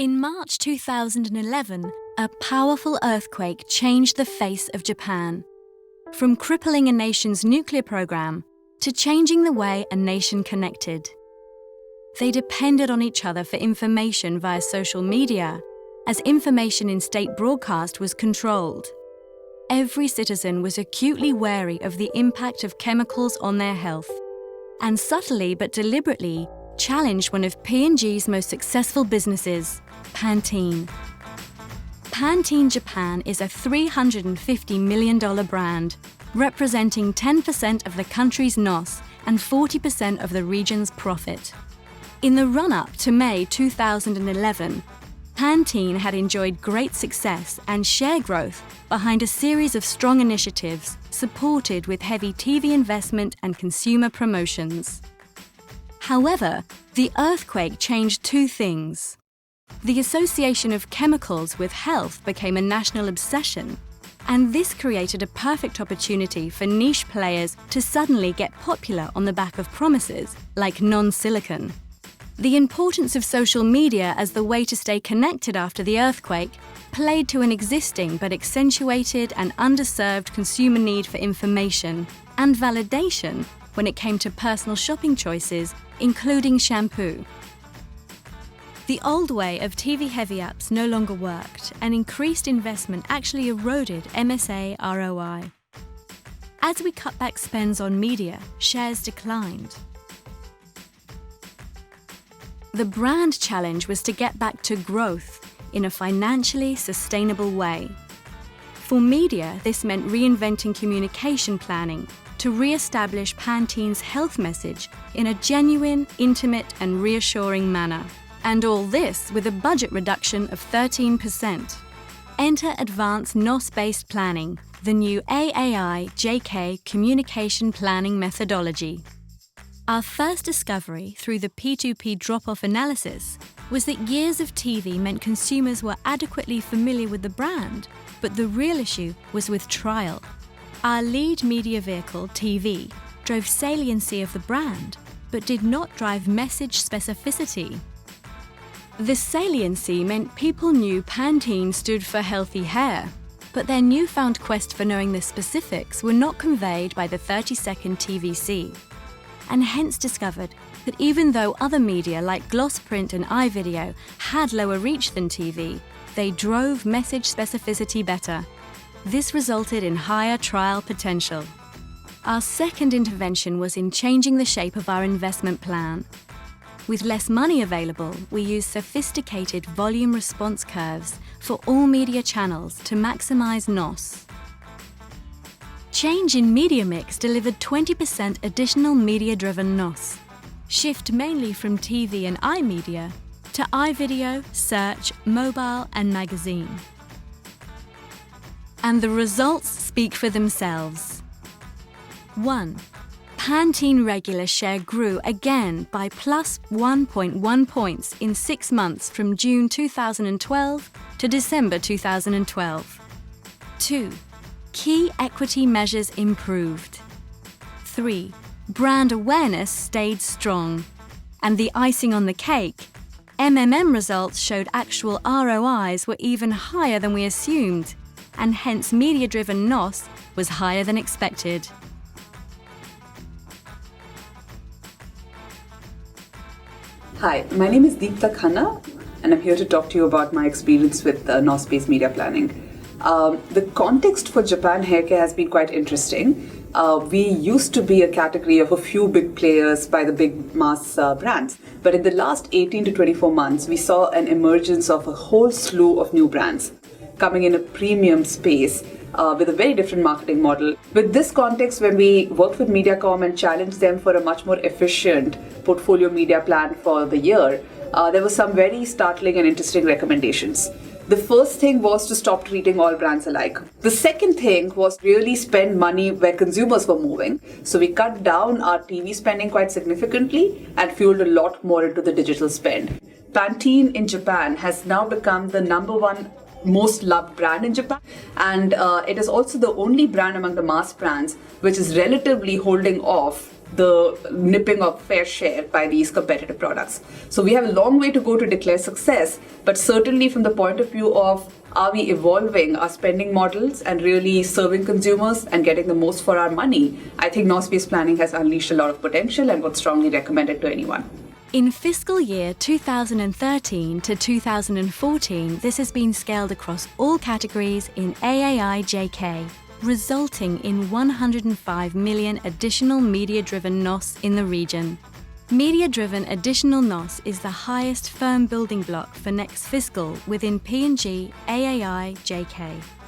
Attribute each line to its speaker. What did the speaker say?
Speaker 1: In March 2011, a powerful earthquake changed the face of Japan, from crippling a nation's nuclear program to changing the way a nation connected. They depended on each other for information via social media, as information in state broadcast was controlled. Every citizen was acutely wary of the impact of chemicals on their health, and subtly but deliberately challenged one of P&G's most successful businesses, Pantene. Pantene Japan is a $350 million brand, representing 10% of the country's NOS and 40% of the region's profit. In the run-up to May 2011, Pantene had enjoyed great success and share growth behind a series of strong initiatives supported with heavy TV investment and consumer promotions. However, the earthquake changed two things. The association of chemicals with health became a national obsession, and this created a perfect opportunity for niche players to suddenly get popular on the back of promises like non-silicone. The importance of social media as the way to stay connected after the earthquake played to an existing but accentuated and underserved consumer need for information and validation when it came to personal shopping choices, including shampoo. The old way of TV-heavy apps no longer worked, and increased investment actually eroded MSA ROI. As we cut back spends on media, shares declined. The brand challenge was to get back to growth in a financially sustainable way. For media, this meant reinventing communication planning to re-establish Pantene's health message in a genuine, intimate, and reassuring manner. And all this with a budget reduction of 13%. Enter Advanced NOS Planning, the new AAI-JK communication planning methodology. Our first discovery through the P2P drop-off analysis was that years of TV meant consumers were adequately familiar with the brand, but the real issue was with trial. Our lead media vehicle, TV, drove saliency of the brand, but did not drive message specificity. This saliency meant people knew Pantene stood for healthy hair, but their newfound quest for knowing the specifics were not conveyed by the 30-second TVC, and hence discovered that even though other media like gloss print and iVideo had lower reach than TV, they drove message specificity better. This resulted in higher trial potential. Our second intervention was in changing the shape of our investment plan. With less money available, we used sophisticated volume response curves for all media channels to maximize NOS. Change in media mix delivered 20% additional media-driven NOS. Shift mainly from TV and iMedia to iVideo, search, mobile, and magazine. And the results speak for themselves. 1. Pantene regular share grew again by plus 1.1 points in 6 months from June 2012 to December 2012. 2. Key equity measures improved. 3. Brand awareness stayed strong. And the icing on the cake, MMM results showed actual ROIs were even higher than we assumed, and hence media-driven NOS was higher than expected.
Speaker 2: Hi, my name is Deepta Khanna, and I'm here to talk to you about my experience with NOS-based media planning. The context for Japan hair care has been quite interesting. We used to be a category of a few big players by the big mass brands, but in the last 18 to 24 months, we saw an emergence of a whole slew of new brands coming in a premium space with a very different marketing model. With this context, when we worked with Mediacom and challenged them for a much more efficient portfolio media plan for the year, there were some very startling and interesting recommendations. The first thing was to stop treating all brands alike. The second thing was really spend money where consumers were moving. So we cut down our TV spending quite significantly and fueled a lot more into the digital spend. Pantene in Japan has now become the #1 most loved brand in Japan, and it is also the only brand among the mass brands which is relatively holding off the nipping of fair share by these competitive products. So we have a long way to go to declare success, but certainly from the point of view of are we evolving our spending models and really serving consumers and getting the most for our money, I think NOS-based planning has unleashed a lot of potential and would strongly recommend it to anyone.
Speaker 1: In fiscal year 2013 to 2014, this has been scaled across all categories in AAI-JK, resulting in 105 million additional media-driven NOS in the region. Media-driven additional NOS is the highest firm building block for next fiscal within P&G AAI-JK.